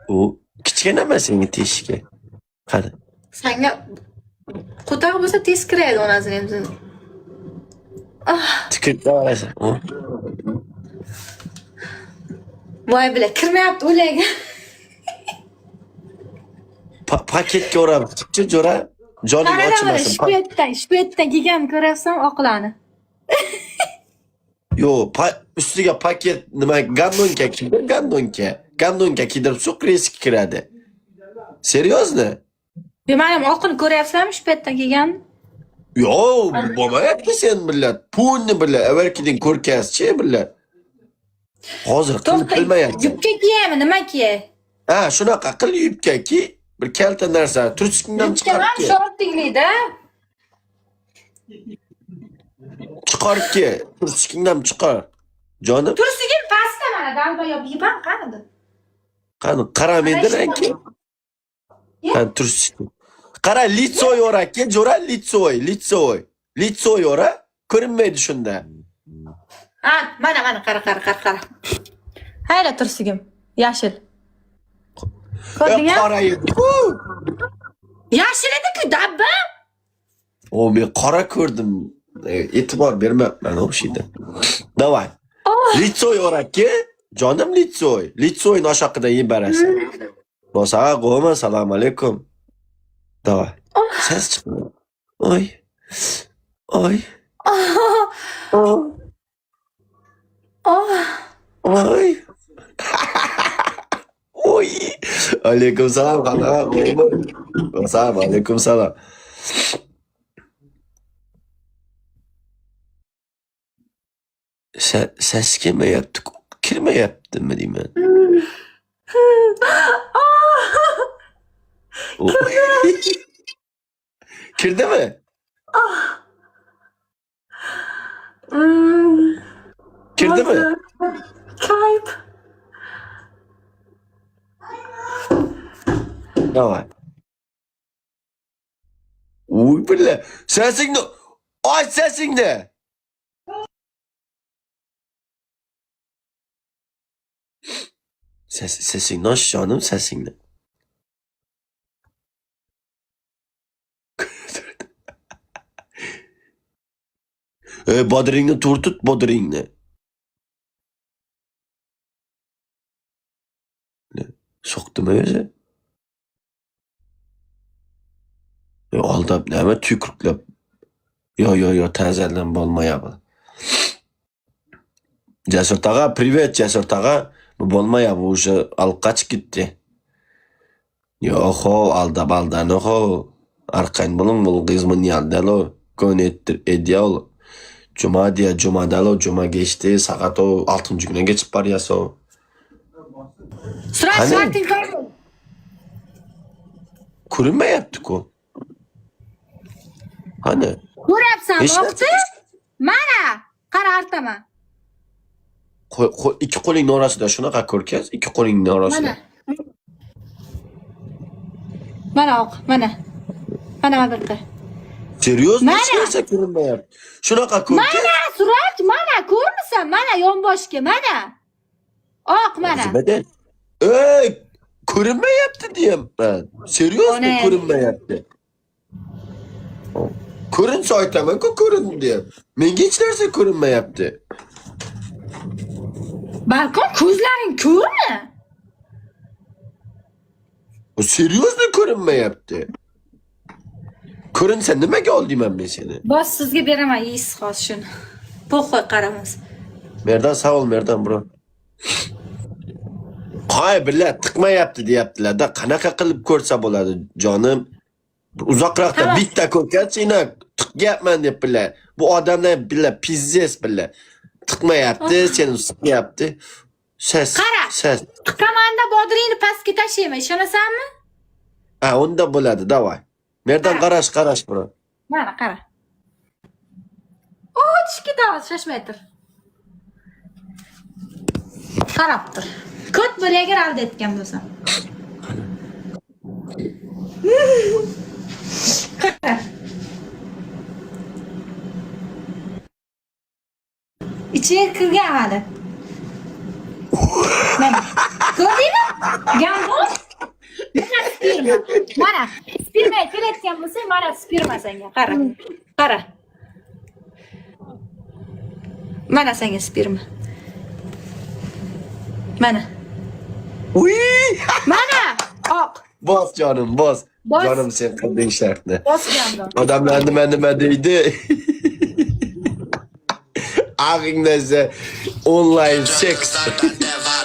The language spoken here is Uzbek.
u kichkina emas senga teshikka. Qani. Senga qo'taq bo'lsa tez kiradi onasini ham. Tikib qarasa. Voy bilan kirmayapti o'ylayga. Paketga o'rab chiqchi jo'ra. Joning ochmasin. Shpetdan kelgan ko'rasam oqlani. Yo, ustiga paket nima gandonka kidirib sukresi kiradi. Серьезно? Mana oqini ko'ryapsanmi shpetdan kelgan? Yo, bo'lmayapti sen billat. Pulni billat, avvalgidek ko'rkazchi billat. Hozir qilmayapti. Yubka kiyaymi, nima kiyay? Ha, shunaqa qil yubkaki, bir kalta narsa turskingdan chiqarib kel. Shortingli-da. Chiqarib kel, turskingdan chiqar. Jonim. Tursigim pastda mana, dalbayo biban qanidi? Qani, qara menda rangi. Ha, tursik. Qara, litsoy o'raka, jo'ra litsoy o'ra, ko'rinmaydi shunda. Ha, mana qara. Hayla tursigim, yashil. Ko'rdingmi? Qora edi. Yashil edi-ku, dabba. O, men qora ko'rdim. E'tibor bermabman o'shida. Davay. Litsoy o'raka, jonim litsoy. Litsoy noshoqidan yeb barasan. Bosaga qo'yma, assalomu alaykum. Davay. Ses chiqdi. Oy. Oy. Oy. Oy. Alaykum salam, qanaqa qo'yma. Assalomu alaykum salam. Ses kelmayapti, kirmayaptimi deyman. Kirdimi? Kirdimi? Kayıp. Davay. Uy billa, sesingni, aç sesingni. Sesingni aç canım, sesingni. Bodringni turtut, bodringni. So'qdimi o'zi? Aldab nima tükürklab. Yo, ta'zirdan bo'lmayapti. Jasur tag'a, привет, Jasur tag'a. Bu bo'lmayapti, o'sha alqach ketdi. Yo'qo, aldab-aldano'qo. Arqang bo'ling, bulg'izmin yaldalo. Ko'nettir edial. Jumadalo, juma geçti. Saat o 6. güne geçip var ya so. Surating ko'rdi. Ko'rinmayapti ku. Hani? Ko'ryapsanmi vaqti? Mana, qara artama. Ikki qo'lingning orasida shunaqa ko'rkaz, ikki qo'lingning orasida. Mana oq, mana. Mana bitta. Серьезно? Hech narsa ko'rinmayapti. Shunaqa ko'rkaz. Mana surat, mana ko'rmisan? Mana yonboshga, mana. Oq mana. Ey, ko'rinmayapti deyapman. Серьезно ko'rinmayapti. Ko'rinsa aytaman-ku, ko'rindi deb. Menga hech narsa ko'rinmayapti. Balkon ko'zlaring ko'rmi? Серьезно ko'rinmayapti. Ko'rinsa nimaga oldiyman men seni? Bos sizga beraman, yeysiz hozir shuni. Po'qoy qaramas. Merdan sağ ol Merdan bro. Qo'y billah tiqmayapti deyaptilar-da. Qanaqa qilib ko'rsa bo'ladi jonim? Uzoqroqda bitta ko'rkachina tiqyapman deb billah. Bu odamlar billah pizzes billah. Tiqmayapti, seni siqyapti. Ses. Tiqamanda bodringni pastga tashlayman, ishonasanmi? Ha, unda bo'ladi, davay. Merdan qarash bro. Mana qara. O, tishga davos, shoshmay tur. Qarab tur. Ko't bo'laga alda etgan bo'lsam. Qara. İçine kirgan hali. Mana. Ko'rdingmi? Gamboz. Mana sperma kelayotgan bo'lsa, mana sperma senga. Qara. Qara. Mana senga sperma. Mana. Uy! Mana oq. Bos jonim, bos. Bos. Jonim sen qilding shartni. Bosgandim. Odamlar nima deydi? Ag'ingda online seks.